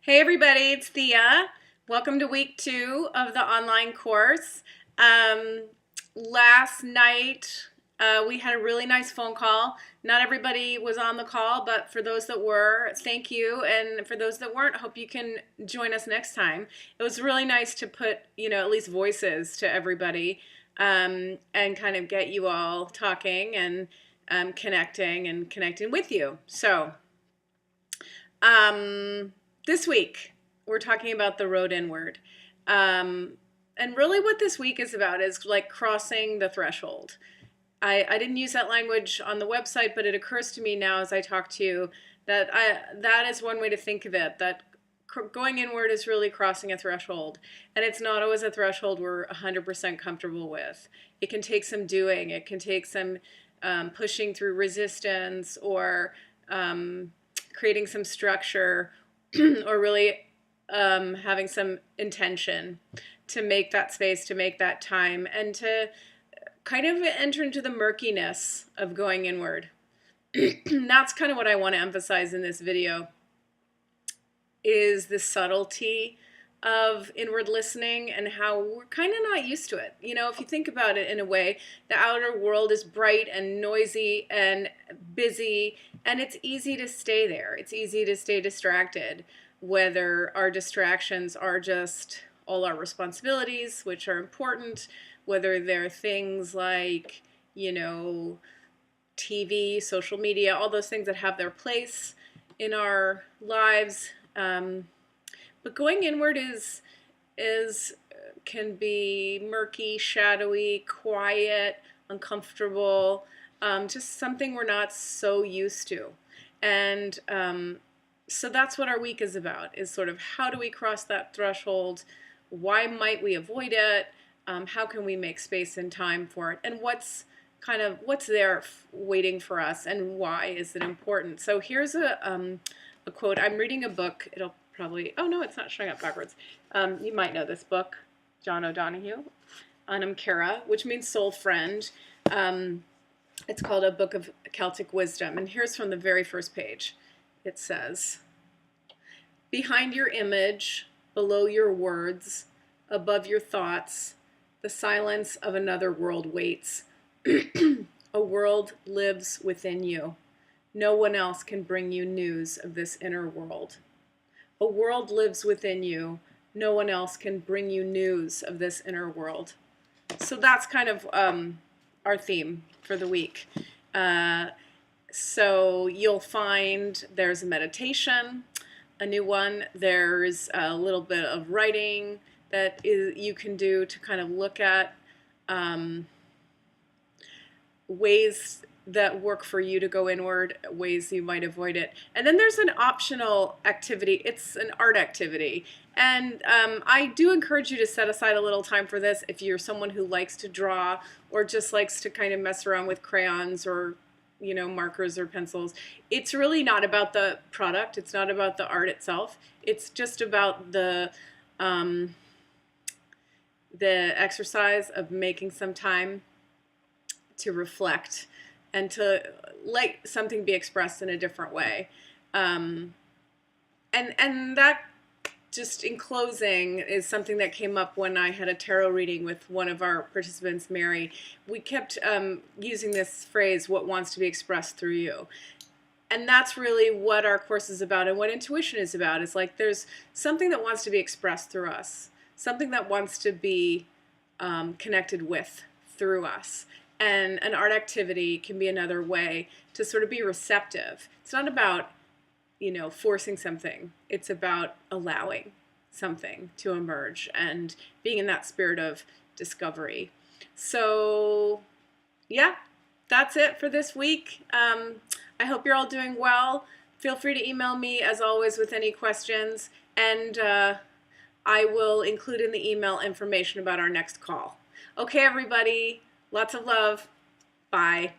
Hey everybody, it's Thea. Welcome to week 2 of the online course. Last night we had a really nice phone call. Not everybody was on the call, but for those that were, thank you. And for those that weren't, hope you can join us next time. It was really nice to put, at least voices to everybody and kind of get you all talking and connecting with you. So, this week, we're talking about the road inward. And really what this week is about is like crossing the threshold. I didn't use that language on the website, but it occurs to me now as I talk to you that that is one way to think of it, that going inward is really crossing a threshold. And it's not always a threshold we're 100% comfortable with. It can take some doing. It can take some pushing through resistance or creating some structure or really having some intention to make that space, to make that time, and to kind of enter into the murkiness of going inward. That's kind of what I want to emphasize in this video, is the subtlety of inward listening and how we're kind of not used to it. If you think about it in a way, the outer world is bright and noisy and busy, and it's easy to stay there. It's easy to stay distracted, whether our distractions are just all our responsibilities, which are important, whether they're things like, TV, social media, all those things that have their place in our lives. But going inward can be murky, shadowy, quiet, uncomfortable, just something we're not so used to. And so that's what our week is about, is sort of how do we cross that threshold? Why might we avoid it? How can we make space and time for it? And what's there waiting for us, and why is it important? So here's a quote. I'm reading a book. It'll probably, oh no, it's not showing up backwards. You might know this book, John O'Donohue, Anam Cara, which means soul friend. It's called A Book of Celtic Wisdom. And here's from the very first page. It says, "Behind your image, below your words, above your thoughts, the silence of another world waits. A world lives within you. No one else can bring you news of this inner world. A world lives within you. No one else can bring you news of this inner world." So that's kind of our theme for the week. So you'll find there's a meditation, a new one. There's a little bit of writing that you can do to kind of look at ways that work for you to go inward, ways you might avoid it. And then there's an optional activity. It's an art activity. And I do encourage you to set aside a little time for this if you're someone who likes to draw or just likes to kind of mess around with crayons or markers or pencils. It's really not about the product. It's not about the art itself. It's just about the exercise of making some time to reflect and to let something be expressed in a different way. And that, just in closing, is something that came up when I had a tarot reading with one of our participants, Mary. We kept using this phrase, what wants to be expressed through you. And that's really what our course is about, and what intuition is about. It's like there's something that wants to be expressed through us, something that wants to be connected with through us. And an art activity can be another way to sort of be receptive. It's not about, forcing something. It's about allowing something to emerge and being in that spirit of discovery. So, yeah, that's it for this week. I hope you're all doing well. Feel free to email me, as always, with any questions. And I will include in the email information about our next call. Okay, everybody. Lots of love. Bye.